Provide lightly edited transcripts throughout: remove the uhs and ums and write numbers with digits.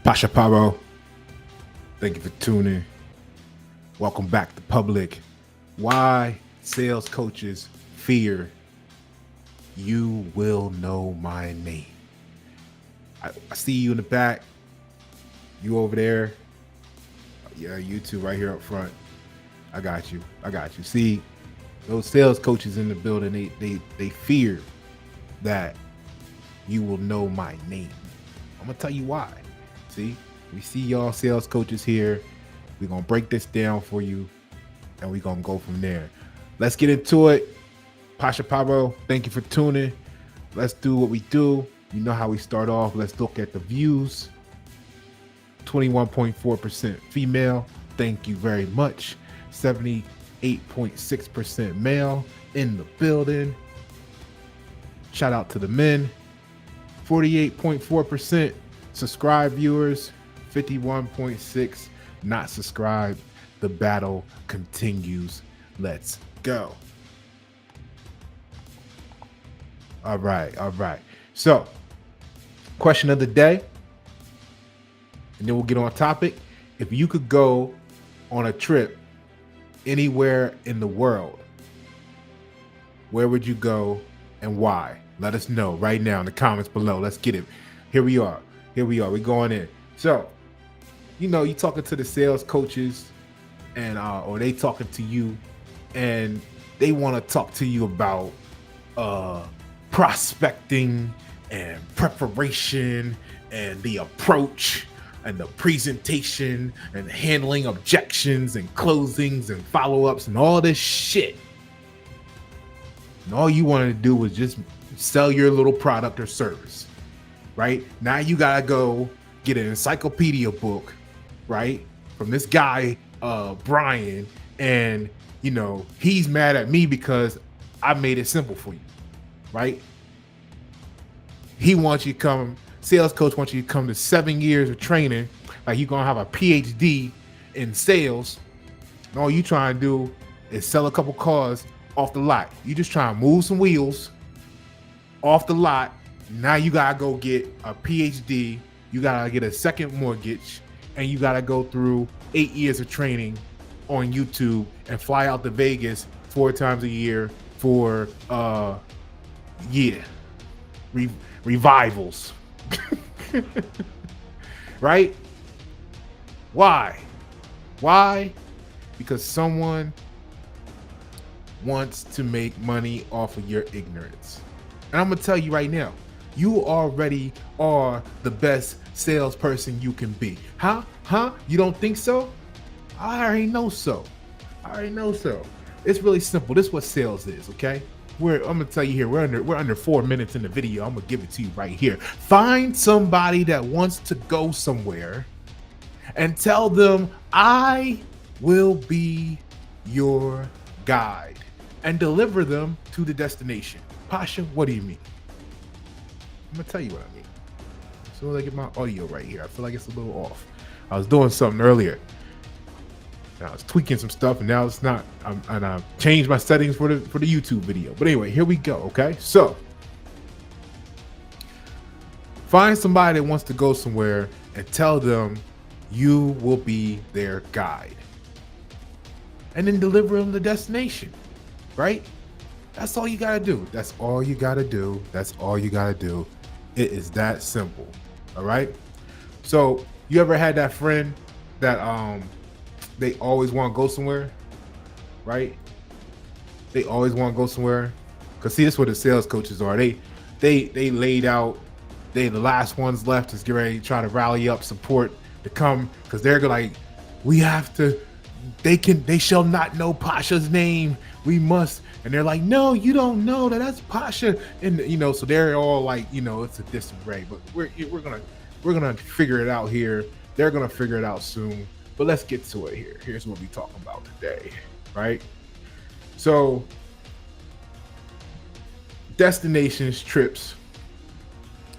Pasha Paroh, thank you for tuning. Welcome back to public. Why sales coaches fear you will know my name. I see you in the back. You over there. Yeah, you two right here up front. I got you. See, those sales coaches in the building, they fear that you will know my name. I'm gonna tell you why. See, we see y'all sales coaches here. We're gonna break this down for you, and we're gonna go from there. Let's get into it. Pasha Paroh, thank you for tuning. Let's do what we do. You know how we start off. Let's look at the views. 21.4% female. Thank you very much. 78.6% male in the building. Shout out to the men. 48.4% subscribed viewers. 51.6% not subscribed. The battle continues. Let's go. All right. So, question of the day, and then we'll get on topic. If you could go on a trip anywhere in the world, where would you go and why? Let us know right now in the comments below. Let's get it. Here we are. We're going in. So, you talking to the sales coaches, and or they talking to you, and they want to talk to you about prospecting and preparation and the approach and the presentation and handling objections and closings and follow-ups and all this shit. And all you wanted to do was just sell your little product or service, right? Now you gotta go get an encyclopedia book, right, from this guy, Brian, and he's mad at me because I made it simple for you, right? He wants you to come, sales coach wants you to come to 7 years of training, like you're gonna have a PhD in sales, and all you trying to do is sell a couple cars off the lot. You just trying to move some wheels off the lot. Now you gotta go get a PhD, you gotta get a second mortgage, and you gotta go through 8 years of training on YouTube and fly out to Vegas 4 times a year for revivals. Right? Why? Because someone wants to make money off of your ignorance. And I'm gonna tell you right now, you already are the best salesperson you can be. Huh? You don't think so? I already know so. It's really simple. This is what sales is, okay? I'm gonna tell you here, we're under 4 minutes in the video. I'm gonna give it to you right here. Find somebody that wants to go somewhere and tell them, I will be your guide, and deliver them to the destination. Pasha, what do you mean? I'm gonna tell you what I mean. So I get my audio right here. I feel like it's a little off. I was doing something earlier. I was tweaking some stuff, and now it's not. And I changed my settings for the YouTube video. But anyway, here we go. Okay, so find somebody that wants to go somewhere and tell them you will be their guide, and then deliver them the destination. Right? That's all you gotta do. It is that simple. All right. So you ever had that friend that they always want to go somewhere, right? They always want to go somewhere. Cause see, this is what the sales coaches are. They laid out. They the last ones left is get ready to try to rally up support to come, because they're like, we have to. They shall not know Pasha's name. We must. And they're like, no, you don't know that. That's Pasha. And so they're all like, it's a disarray. But we're gonna figure it out here. They're gonna figure it out soon. But let's get to it here. Here's what we're talking about today, right? So, destinations, trips.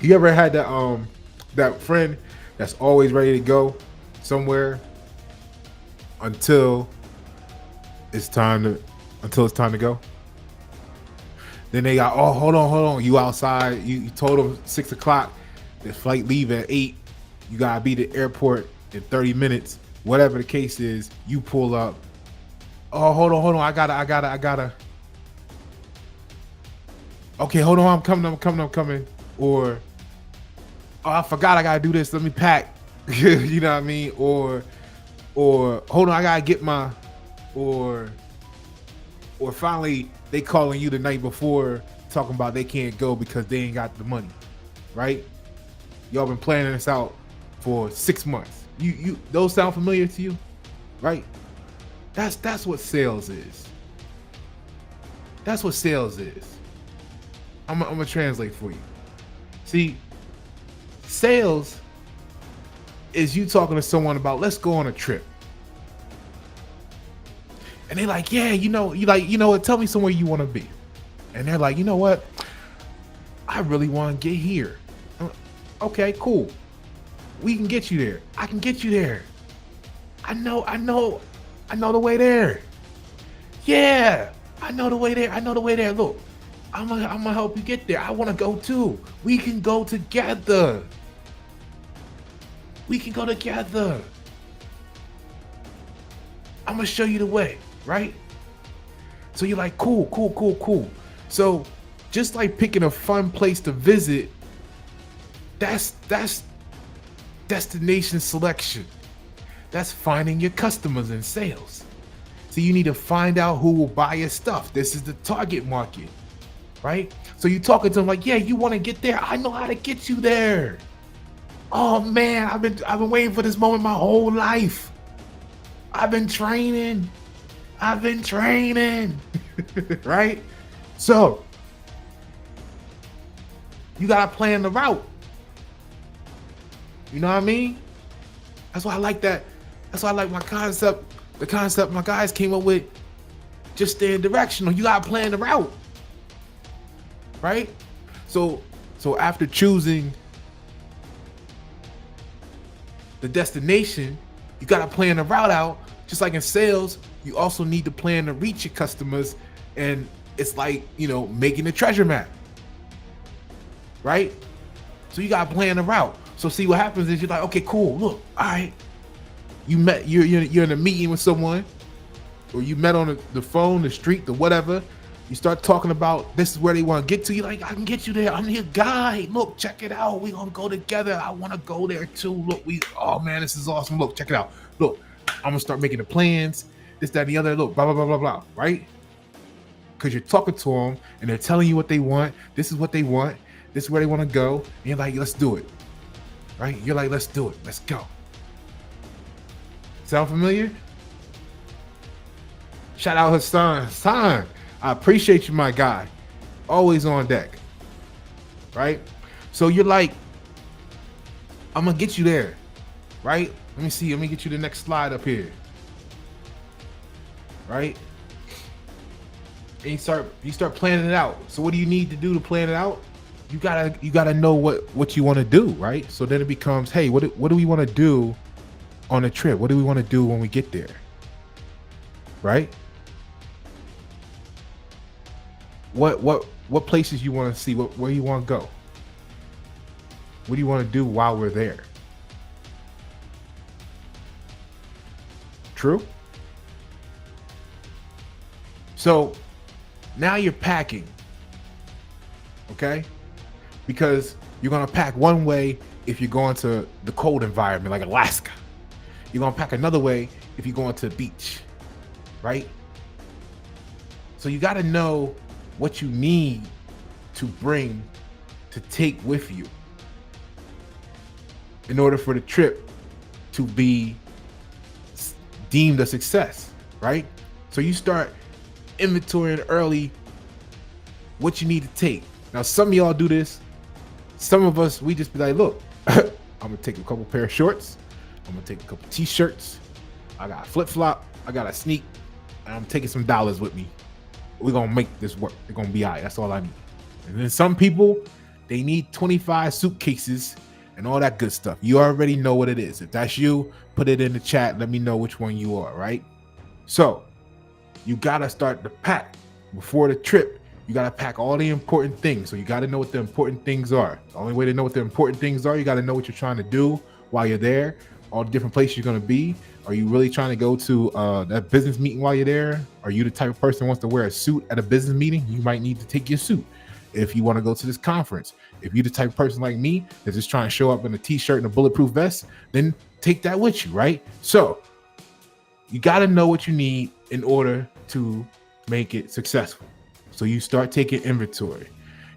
You ever had that friend that's always ready to go somewhere until it's time to go? Then they got, hold on. You outside. You told them 6 o'clock. The flight leave at 8. You gotta be at the airport in 30 minutes. Whatever the case is, you pull up. Oh, hold on. I gotta. Okay, hold on. I'm coming. Or, oh, I forgot I gotta do this. Let me pack. You know what I mean? Or hold on, I gotta get my, or finally they calling you the night before talking about they can't go because they ain't got the money, right? Y'all been planning this out for 6 months. You those sound familiar to you, right? That's what sales is. That's what sales is. I'm gonna translate for you. See, sales is you talking to someone about, let's go on a trip. And they're like, yeah, you know what, tell me somewhere you want to be. And they're like, you know what? I really want to get here. Okay, cool. We can get you there. I can get you there. I know the way there. Yeah, I know the way there. Look, I'm gonna help you get there. I want to go too. We can go together. I'm gonna show you the way, right? So you're like, cool. So just like picking a fun place to visit, that's destination selection. That's finding your customers in sales. So you need to find out who will buy your stuff. This is the target market, right? So you talking to them like, yeah, you want to get there? I know how to get you there. Oh man, I've been waiting for this moment my whole life. I've been training. Right? So you gotta plan the route. You know what I mean? That's why I like that. That's why I like my concept. The concept my guys came up with, just staying directional. You gotta plan the route. Right? So after choosing the destination, you gotta plan the route out. Just like in sales, you also need to plan to reach your customers, and it's like, making a treasure map, right? So you gotta plan the route. So see, what happens is you're like, okay, cool. Look, all right, you're in a meeting with someone, or you met on the phone, the street, the whatever. You start talking about this is where they want to get to. You're like, I can get you there. I'm your guy. Look, check it out. We're gonna go together. I want to go there too. Look, oh man, this is awesome. Look, check it out. Look, I'm gonna start making the plans. This, that, and the other. Look, blah, blah, blah, blah, blah. Right? Because you're talking to them and they're telling you what they want. This is what they want. This is where they want to go. And you're like, let's do it. Right? You're like, let's do it. Let's go. Sound familiar? Shout out Hassan. I appreciate you, my guy. Always on deck. Right? So you're like, I'm going to get you there. Right? Let me see. Let me get you the next slide up here. Right? And you start planning it out. So what do you need to do to plan it out? You gotta know what you want to do, right? So then it becomes, hey, what do we want to do on a trip? What do we want to do when we get there? Right? What places you want to see? Where you want to go? What do you want to do while we're there? True? So now you're packing, okay? Because you're gonna pack one way if you're going to the cold environment like Alaska. You're gonna pack another way if you're going to the beach, right? So you gotta know what you need to bring, to take with you in order for the trip to be deemed a success, right? So you start inventorying early what you need to take. Now, some of y'all do this. Some of us, we just be like, look, I'm gonna take a couple pair of shorts. I'm gonna take a couple t-shirts. I got a flip-flop. I got a sneak. And I'm taking some dollars with me. We're gonna make this work. It's gonna be all right. That's all I need. And then some people, they need 25 suitcases and all that good stuff. You already know what it is. If that's you, put it in the chat. Let me know which one you are, right? So you gotta start to pack before the trip. You gotta pack all the important things. So you gotta know what the important things are. The only way to know what the important things are, you gotta know what you're trying to do, while you're there, all the different places you're going to be. Are you really trying to go to that business meeting while you're there? Are you the type of person who wants to wear a suit at a business meeting? You might need to take your suit. If you want to go to this conference, if you're the type of person like me that's just trying to show up in a t-shirt and a bulletproof vest, then take that with you, right? So you got to know what you need in order to make it successful. So you start taking inventory.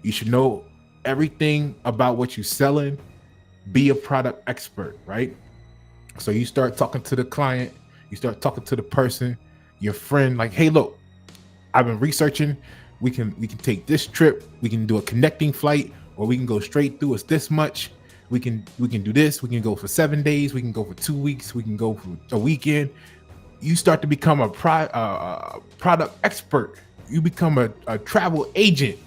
You should know everything about what you're selling. Be a product expert, right? So you start talking to the client, you start talking to the person, your friend, like, hey, look, I've been researching. We can take this trip. We can do a connecting flight, or we can go straight through. It's this much. We can do this. We can go for 7 days. We can go for 2 weeks. We can go for a weekend. You start to become a product expert. You become a travel agent.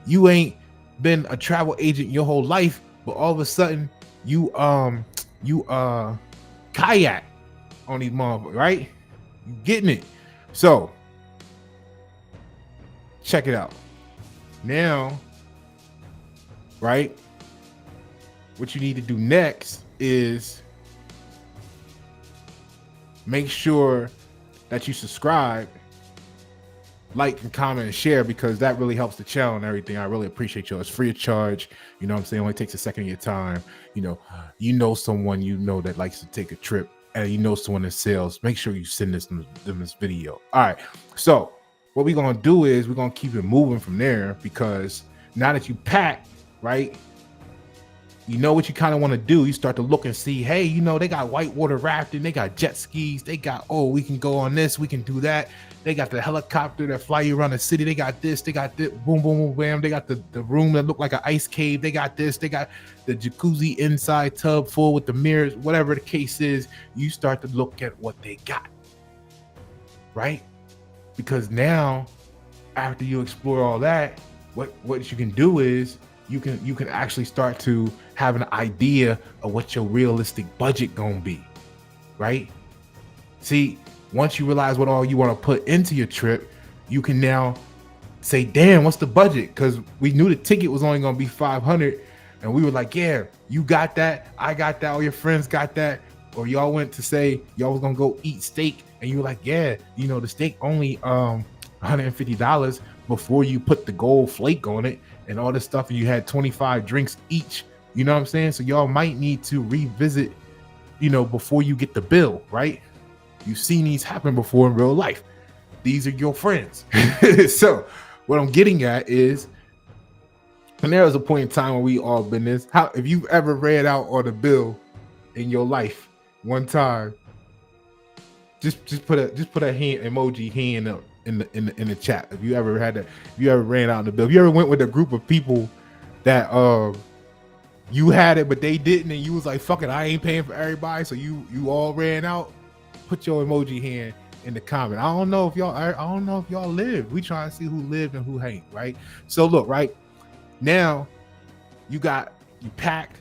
You ain't been a travel agent your whole life, but all of a sudden you kayak on these motherfuckers, right? You getting it? So check it out. Now, right? What you need to do next is make sure that you subscribe, like, and comment and share, because that really helps the channel and everything. I really appreciate you. It's free of charge. You know what I'm saying? It only takes a second of your time. You know someone that likes to take a trip, and you know someone that sells. Make sure you send them this video. All right. So what we're going to do is we're going to keep it moving from there, because now that you pack, right, you know what you kind of want to do. You start to look and see, hey, they got whitewater rafting, they got jet skis, they got, we can go on this, we can do that. They got the helicopter that fly you around the city. They got this, boom, boom, boom, bam. They got the room that look like an ice cave. They got this, they got the jacuzzi inside tub full with the mirrors, whatever the case is. You start to look at what they got, right? Because now, after you explore all that, what you can do is you can actually start to have an idea of what your realistic budget gonna be, right? See, once you realize what all you want to put into your trip, you can now say, damn, what's the budget? Because we knew the ticket was only gonna be $500, and we were like, yeah, you got that, I got that, all your friends got that. Or y'all went to say y'all was gonna go eat steak, and you were like, yeah, the steak only $150 before you put the gold flake on it and all this stuff, and you had 25 drinks each. You know what I'm saying? So y'all might need to revisit, before you get the bill, right? You've seen these happen before in real life. These are your friends. So what I'm getting at is, and there was a point in time when we all been this. If you've ever read out on a bill in your life one time, just put a hand emoji up in the chat. If you ever had that, if you ever ran out on the bill, if you ever went with a group of people that you had it but they didn't, and you was like, fuck it, I ain't paying for everybody, so you all ran out. Put your emoji hand in the comment. I don't know if y'all lived. We trying to see who lived and who ain't, right? So look, right now you packed.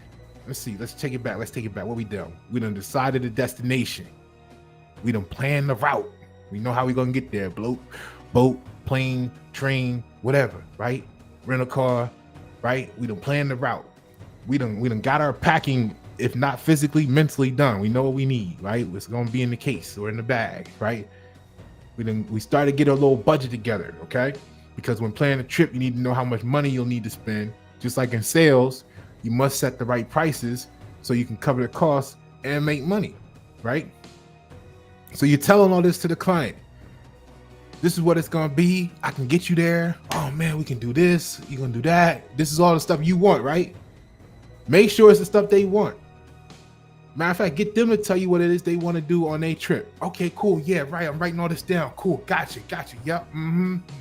Let's see. Let's take it back. What we done? We done decided the destination. We done planned the route. We know how we gonna get there. Boat, plane, train, whatever, right? Rent a car, right? We done planned the route. We done got our packing, if not physically, mentally done. We know what we need, right? It's gonna be in the case or in the bag, right? We started to get a little budget together, okay? Because when planning a trip, you need to know how much money you'll need to spend. Just like in sales, you must set the right prices so you can cover the costs and make money, right? So you're telling all this to the client. This is what it's gonna be. I can get you there. Oh man, we can do this. You're gonna do that. This is all the stuff you want, right? Make sure it's the stuff they want. Matter of fact, get them to tell you what it is they want to do on their trip. Okay, cool. Yeah, right. I'm writing all this down. Cool. Gotcha. Yep.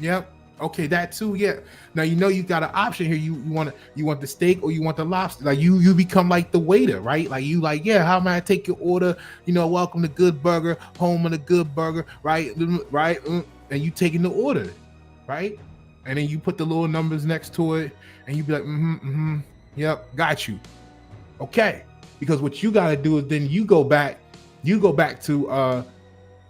Yep. Okay, that too. Yeah. Now you got an option here. You want the steak or you want the lobster. Like you become like the waiter, right? Like yeah, how may I take your order? Welcome to Good Burger, home of the Good Burger, right? Right. And you taking the order, right? And then you put the little numbers next to it, and you be like, yep, got you. Okay. Because what you got to do is then you go back to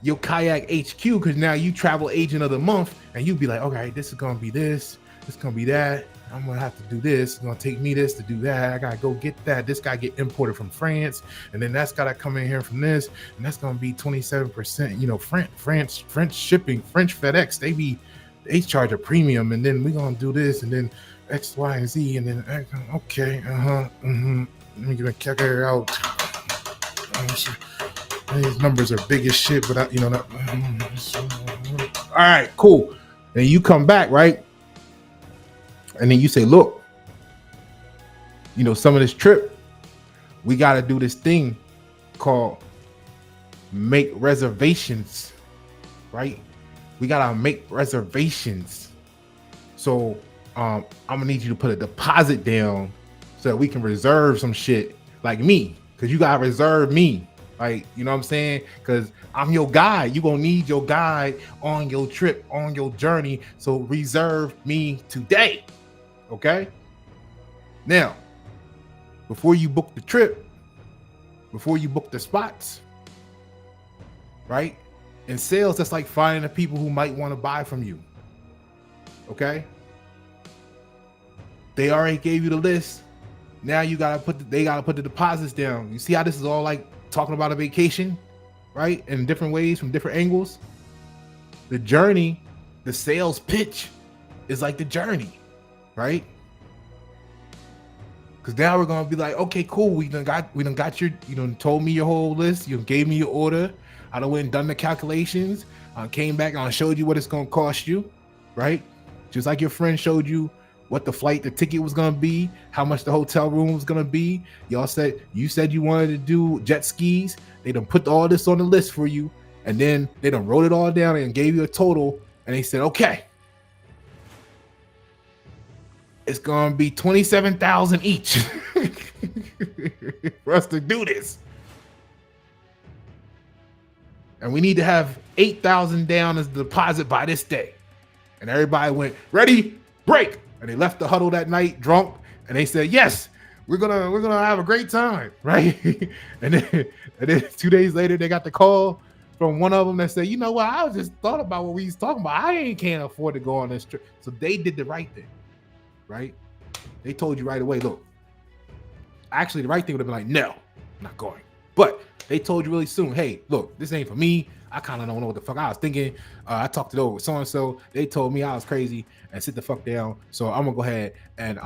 your kayak HQ, because now you travel agent of the month, and you be like, okay, this is going to be this is going to be that. I'm gonna have to do this. It's gonna take me this to do that. I gotta go get that. This guy get imported from France, and then that's gotta come in here from this, and that's gonna be 27%. You know, French shipping, French FedEx, they charge a premium, and then we're gonna do this, and then X, Y, and Z, and then okay, let me get a calculator out. These numbers are big as shit, but all right, cool. And you come back, right? And then you say, look, you know, some of this trip, we got to do this thing called make reservations, right? We got to make reservations. So I'm going to need you to put a deposit down so that we can reserve some shit like me, because you got to reserve me. Like, you know what I'm saying? Because I'm your guide. You're going to need your guide on your trip, on your journey. So reserve me today. Okay? Now, before you book the trip, before you book the spots, right? In sales, that's like finding the people who might want to buy from you. Okay? They already gave you the list. Now you they gotta put the deposits down. You see how this is all like talking about a vacation, right? In different ways, from different angles. The journey, the sales pitch is like the journey, right? Because now we're gonna be like, okay, cool. We done got your, you done told me your whole list. You gave me your order. I done went and done the calculations. Came back and I showed you what it's gonna cost you, right? Just like your friend showed you what the ticket was gonna be, how much the hotel room was gonna be. You said you wanted to do jet skis. They done put all this on the list for you, and then they done wrote it all down and gave you a total. And they said, okay, it's gonna be $27,000 each for us to do this, and we need to have $8,000 down as the deposit by this day. And everybody went, ready, break. And they left the huddle that night drunk, and they said, yes, we're gonna have a great time, right? and then 2 days later, they got the call from one of them that said, you know what, I just thought about what we was talking about. Can't afford to go on this trip. So they did the right thing, right? They told you right away, look, actually the right thing would have been like, no, I'm not going. But they told you really soon, hey, look, this ain't for me. I kind of don't know what the fuck I was thinking. I talked it over with so-and-so. They told me I was crazy and sit the fuck down. So I'm going to go ahead and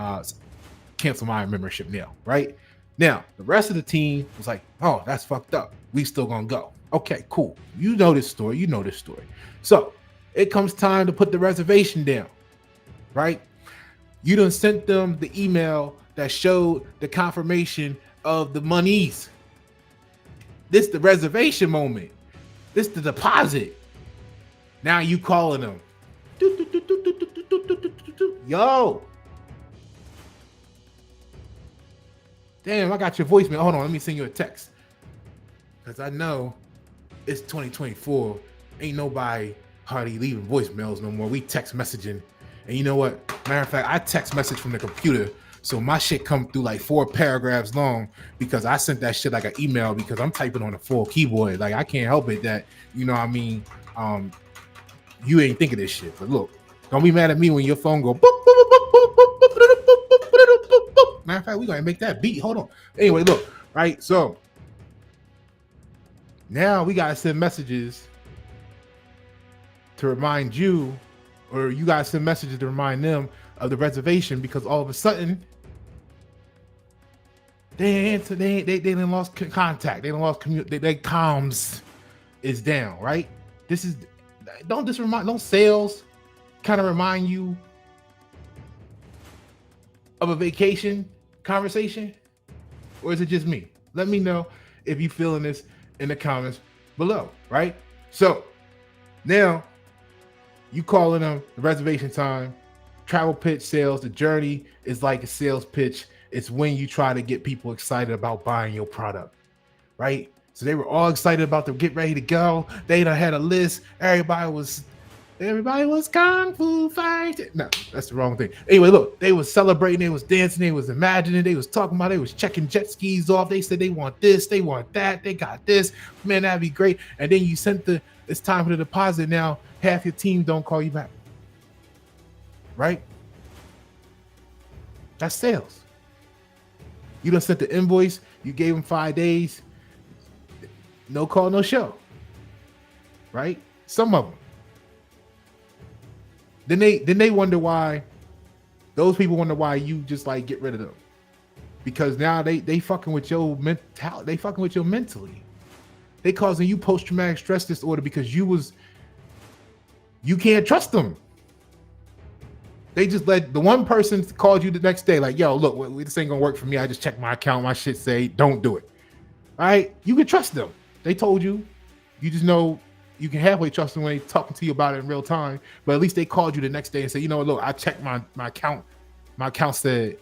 cancel my membership now, right? Now, the rest of the team was like, oh, that's fucked up. We still going to go. Okay, cool. You know this story. So it comes time to put the reservation down, right? You done sent them the email that showed the confirmation of the monies. This the reservation moment. This the deposit. Now you calling them. Yo. Damn, I got your voicemail. Hold on, let me send you a text. Because I know it's 2024. Ain't nobody hardly leaving voicemails no more. We text messaging. And you know what? Matter of fact, I text message from the computer. So my shit come through like 4 paragraphs long because I sent that shit like an email because I'm typing on a full keyboard. Like I can't help it that, you know what I mean? You ain't thinking this shit. But look, don't be mad at me when your phone go boop, boop, boop, boop, boop, boop, boop, boop, boop, boop, boop, boop. Matter of fact, we gotta make that beat. Hold on. Anyway, look, right? So now we gotta send messages to remind you, or you guys send messages to remind them of the reservation because all of a sudden they done lost contact. They done lost their comms is down, right? Don't sales kind of remind you of a vacation conversation? Or is it just me? Let me know if you feeling this in the comments below, right? So now you calling them the reservation time, travel pitch sales. The journey is like a sales pitch. It's when you try to get people excited about buying your product, right? So they were all excited about to get ready to go. They done had a list. Everybody was kung fu fighting. No, that's the wrong thing. Anyway, look, they was celebrating, they was dancing, they was imagining, they was talking about, they was checking jet skis off. They said they want this, they want that, they got this. Man, that'd be great. And then you sent it's time for the deposit. Now half your team don't call you back, right? That's sales. You done sent the invoice, you gave them 5 days, no call, no show. Right? Some of them. Then they wonder why, those people wonder why you just like get rid of them. Because now they fucking with your mentality, they fucking with your mentally. They causing you post-traumatic stress disorder because you can't trust them. They just let the one person called you the next day, like, yo, look, this ain't gonna work for me. I just checked my account. My shit say, don't do it. All right? You can trust them. They told you. You just know you can halfway trust them when they talking to you about it in real time. But at least they called you the next day and said, you know what, look, I checked my account. My account said,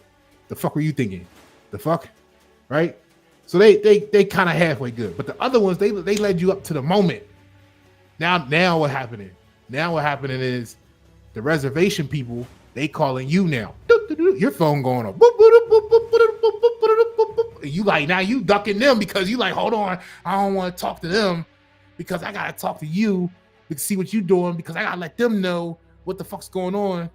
the fuck were you thinking? The fuck? Right? So they kind of halfway good. But the other ones, they led you up to the moment. Now what happening? Now what happening is the reservation people, they calling you now. Your phone going up. And you like, now you ducking them because you like, hold on, I don't want to talk to them because I got to talk to you to see what you doing because I got to let them know what the fuck's going on.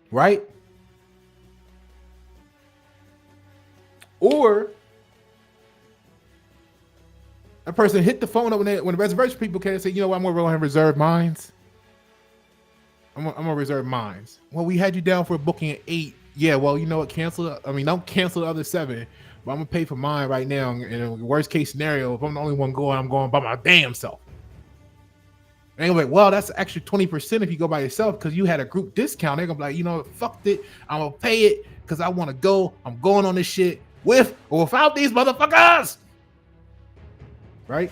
Right? Or a person hit the phone up when the reservation people came and say, you know what, I'm going to reserve mines. I'm gonna reserve mines. Well, we had you down for a booking at 8. Yeah, well, you know what, don't cancel the other 7, but I'm gonna pay for mine right now. And in the worst case scenario, if I'm the only one going, I'm going by my damn self. And they're like, well, that's extra 20% if you go by yourself because you had a group discount. They're gonna be like, you know, fuck it, I'm gonna pay it because I want to go. I'm going on this shit with or without these motherfuckers. Right?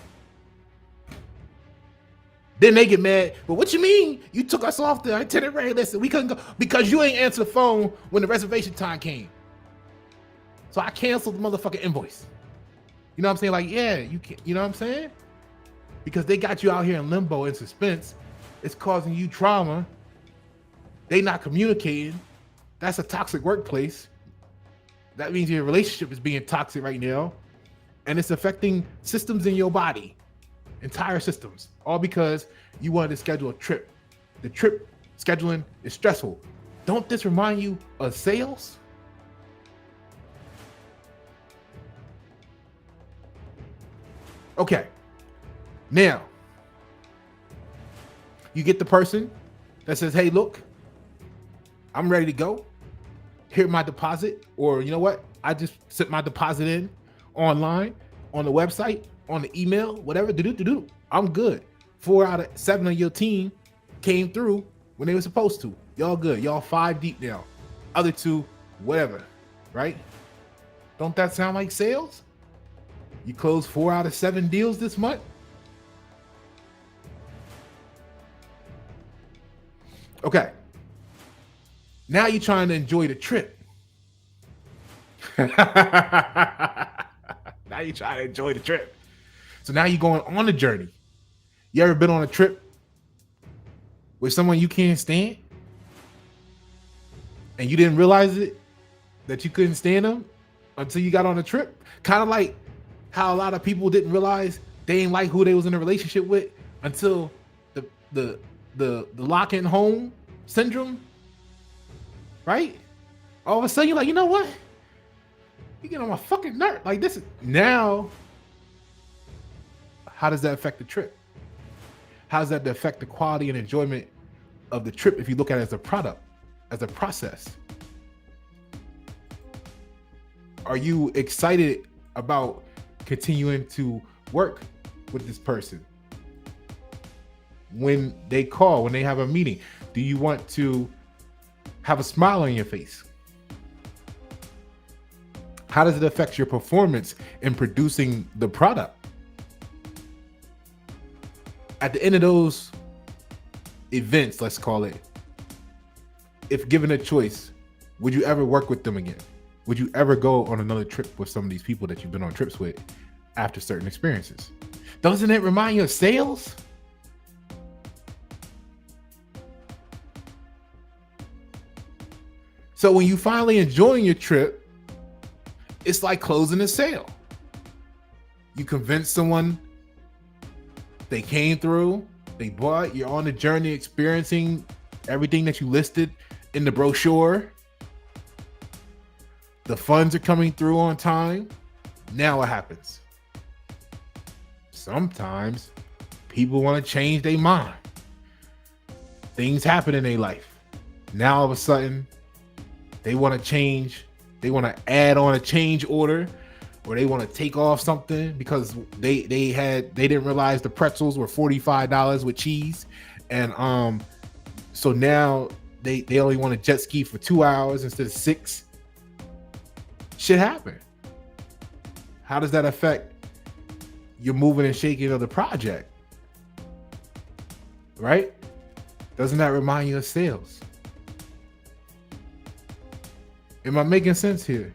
Then they get mad. But what you mean? You took us off the itinerary? Listen, we couldn't go because you ain't answer the phone when the reservation time came. So I canceled the motherfucking invoice. You know what I'm saying? Like, yeah, you can't. You know what I'm saying? Because they got you out here in limbo and suspense. It's causing you trauma. They not communicating. That's a toxic workplace. That means your relationship is being toxic right now, and it's affecting systems in your body. Entire systems, all because you wanted to schedule a trip. The trip scheduling is stressful. Don't this remind you of sales? Okay, now you get the person that says, hey, look, I'm ready to go. Here my deposit, or you know what? I just sent my deposit in online on the website, on the email, whatever, I'm good. 4 out of 7 of your team came through when they were supposed to. Y'all good. Y'all 5 deep now. Other 2, whatever, right? Don't that sound like sales? You closed 4 out of 7 deals this month. Okay. Now you're trying to enjoy the trip. Now you're trying to enjoy the trip. So now you're going on a journey. You ever been on a trip with someone you can't stand and you didn't realize it, that you couldn't stand them until you got on a trip? Kind of like how a lot of people didn't realize they didn't like who they was in a relationship with until the lock-in home syndrome, right? All of a sudden you're like, you know what? You get on my fucking nerve. Like this is now. How does that affect the trip? How does that affect the quality and enjoyment of the trip if you look at it as a product, as a process? Are you excited about continuing to work with this person? When they call, when they have a meeting, do you want to have a smile on your face? How does it affect your performance in producing the product? At the end of those events, let's call it, if given a choice, would you ever work with them again? Would you ever go on another trip with some of these people that you've been on trips with after certain experiences? Doesn't it remind you of sales? So when you finally enjoying your trip, it's like closing a sale. You convince someone, they came through, They bought. You're on the journey, experiencing everything that you listed in the brochure. The funds are coming through on time. Now what happens? Sometimes people want to change their mind. Things happen in their life. Now all of a sudden, they want to change. They want to add on a change order, or they want to take off something because they didn't realize the pretzels were $45 with cheese, and so now they only want to jet ski for 2 hours instead of 6. Shit happened. How does that affect your moving and shaking of the project? Right? Doesn't that remind you of sales? Am I making sense here?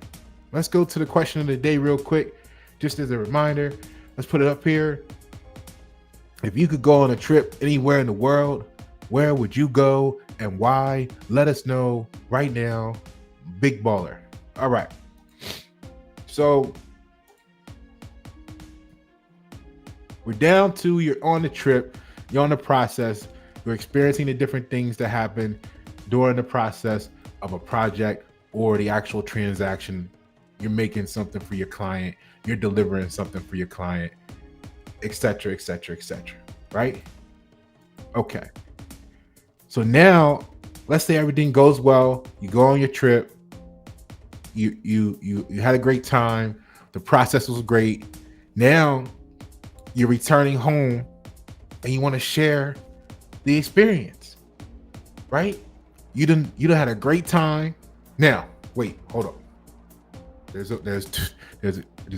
Let's go to the question of the day real quick. Just as a reminder, let's put it up here. If you could go on a trip anywhere in the world, where would you go and why? Let us know right now. Big baller. All right. So we're down to you're on the trip, you're on the process, you're experiencing the different things that happen during the process of a project or the actual transaction. You're making something for your client, you're delivering something for your client, etc., etc., etc. Right? Okay. So now, let's say everything goes well. You go on your trip. You had a great time. The process was great. Now you're returning home, and you want to share the experience, right? You done had a great time. Now, wait, hold up. There's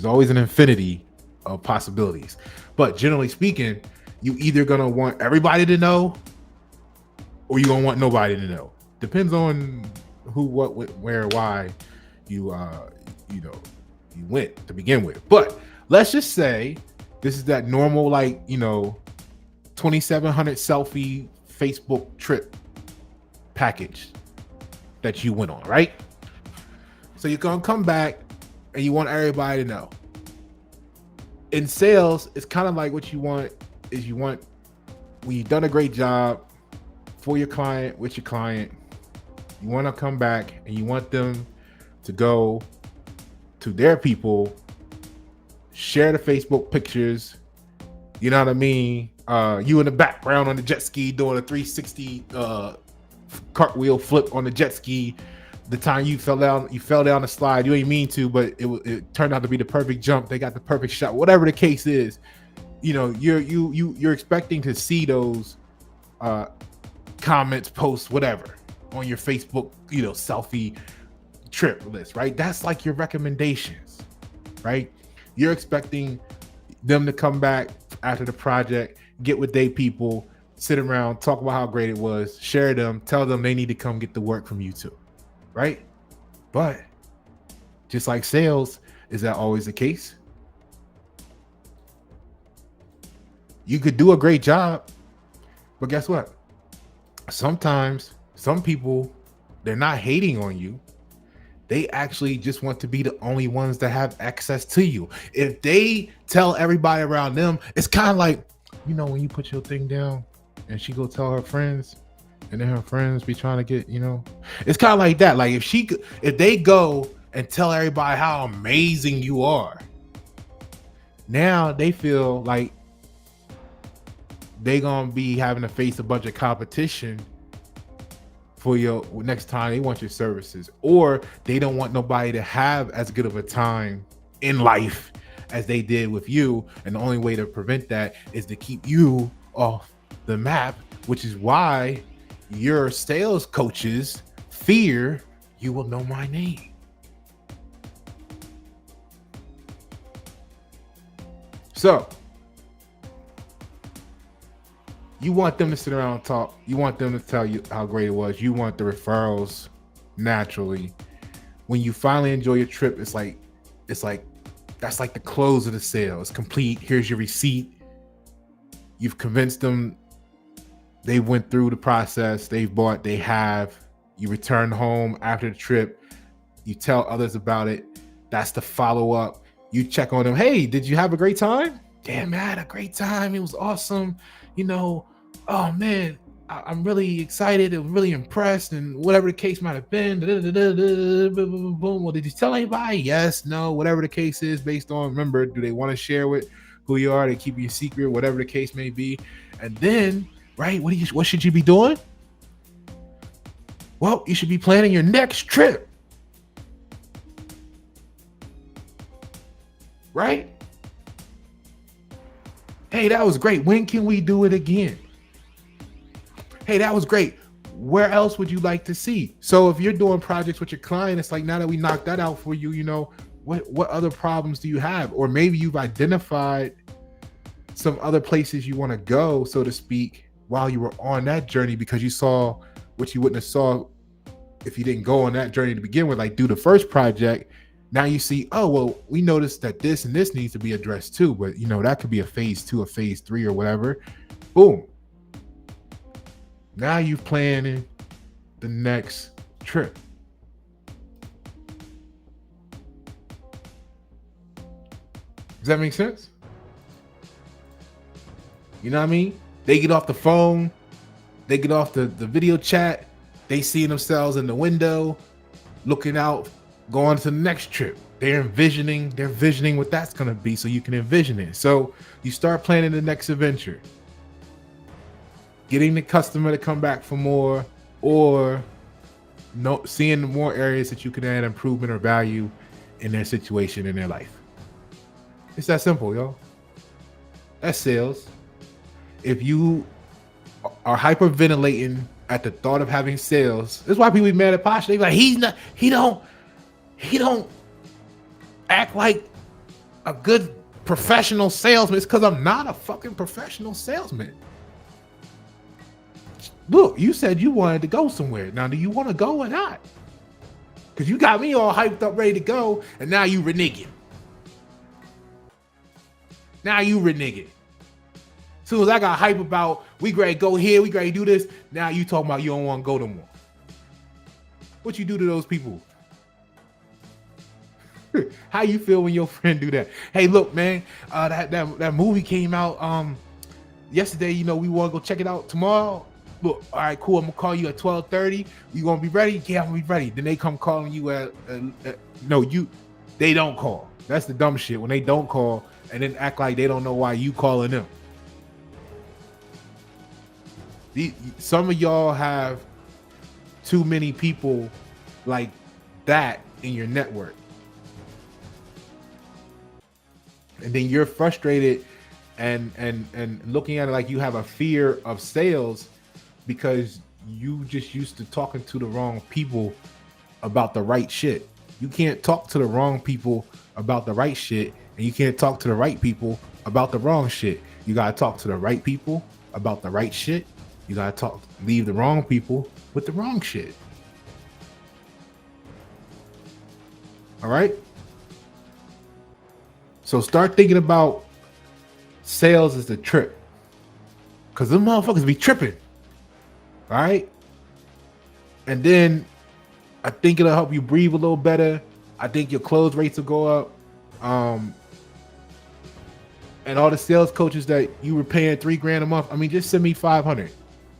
always an infinity of possibilities, but generally speaking, you either gonna want everybody to know, or you gonna want nobody to know. Depends on who, what, where, why you went to begin with. But let's just say this is that normal, 2,700 selfie Facebook trip package that you went on, right? So you're gonna come back and you want everybody to know. In sales, it's kind of like what you want is when you've done a great job for your client, with your client, you want to come back and you want them to go to their people, share the Facebook pictures, you know what I mean? You in the background on the jet ski doing a 360 cartwheel flip on the jet ski. The time you fell down the slide. You ain't mean to, but it turned out to be the perfect jump. They got the perfect shot. Whatever the case is, you're expecting to see those comments, posts, whatever on your Facebook, selfie trip list, right? That's like your recommendations, right? You're expecting them to come back after the project, get with their people, sit around, talk about how great it was, share them, tell them they need to come get the work from you too, right? But just like sales, is that always the case? You could do a great job, but guess what? Sometimes some people, they're not hating on you. They actually just want to be the only ones that have access to you. If they tell everybody around them, it's kind of like, when you put your thing down and she go tell her friends, and then her friends be trying to get, it's kind of like that. Like if they go and tell everybody how amazing you are, now they feel like they gonna be having to face a bunch of competition for your next time they want your services, or they don't want nobody to have as good of a time in life as they did with you. And the only way to prevent that is to keep you off the map, which is why your sales coaches fear you will know my name. So you want them to sit around and talk. You want them to tell you how great it was. You want the referrals naturally. When you finally enjoy your trip, it's like that's like the close of the sale. It's complete. Here's your receipt. You've convinced them. They went through the process. They've bought. They have. You return home after the trip. You tell others about it. That's the follow-up. You check on them. Hey, did you have a great time? Damn, I had a great time. It was awesome. oh man, I'm really excited and really impressed, and whatever the case might have been. Boom. Well, did you tell anybody? Yes, no, whatever the case is, based on, remember, do they want to share with who you are? They keep you secret, whatever the case may be. And then, right, what should you be doing? Well, you should be planning your next trip, right? Hey, that was great. When can we do it again? Hey, that was great. Where else would you like to see? So if you're doing projects with your client, it's like, now that we knocked that out for you, what other problems do you have? Or maybe you've identified some other places you want to go, so to speak, while you were on that journey, because you saw what you wouldn't have saw if you didn't go on that journey to begin with, like do the first project. Now you see, oh, well, we noticed that this and this needs to be addressed too, but that could be a phase 2, a phase 3, or whatever. Boom. Now you've planning the next trip. Does that make sense? You know what I mean? They get off the phone, they get off the video chat, they see themselves in the window, looking out, going to the next trip. They're visioning what that's gonna be, so you can envision it. So you start planning the next adventure, getting the customer to come back for more, or seeing more areas that you can add improvement or value in their situation, in their life. It's that simple, yo. That's sales. If you are hyperventilating at the thought of having sales, that's why people be mad at Pasha. They be like, he don't act like a good professional salesman. It's because I'm not a fucking professional salesman. Look, you said you wanted to go somewhere. Now, do you want to go or not? Because you got me all hyped up, ready to go, and now you reneging. As soon as I got hype about, we ready to go here, we ready to do this, now you talking about you don't want to go no more. What you do to those people? How you feel when your friend do that? Hey, look, man, that movie came out yesterday. We want to go check it out tomorrow. Look, all right, cool. I'm gonna call you at 12:30. You gonna be ready? Yeah, I'm gonna be ready. Then they come calling you they don't call. That's the dumb shit, when they don't call and then act like they don't know why you calling them. Some of y'all have too many people like that in your network. And then you're frustrated and looking at it like you have a fear of sales because you just used to talking to the wrong people about the right shit. You can't talk to the wrong people about the right shit, and you can't talk to the right people about the wrong shit. You gotta talk to the right people about the right shit. You gotta leave the wrong people with the wrong shit. All right? So start thinking about sales as a trip, because them motherfuckers be tripping. All right? And then I think it'll help you breathe a little better. I think your close rates will go up. And all the sales coaches that you were paying $3,000 a month, I mean, just send me 500.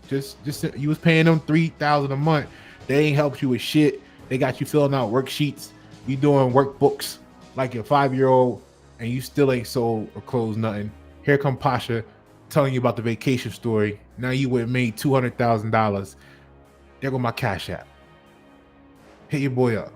Just you was paying them $3,000 a month. They ain't helped you with shit. They got you filling out worksheets. You doing workbooks like your 5-year-old, and you still ain't sold or closed nothing. Here come Pasha telling you about the vacation story. Now you would have made $200,000. There go my Cash App. Hit your boy up.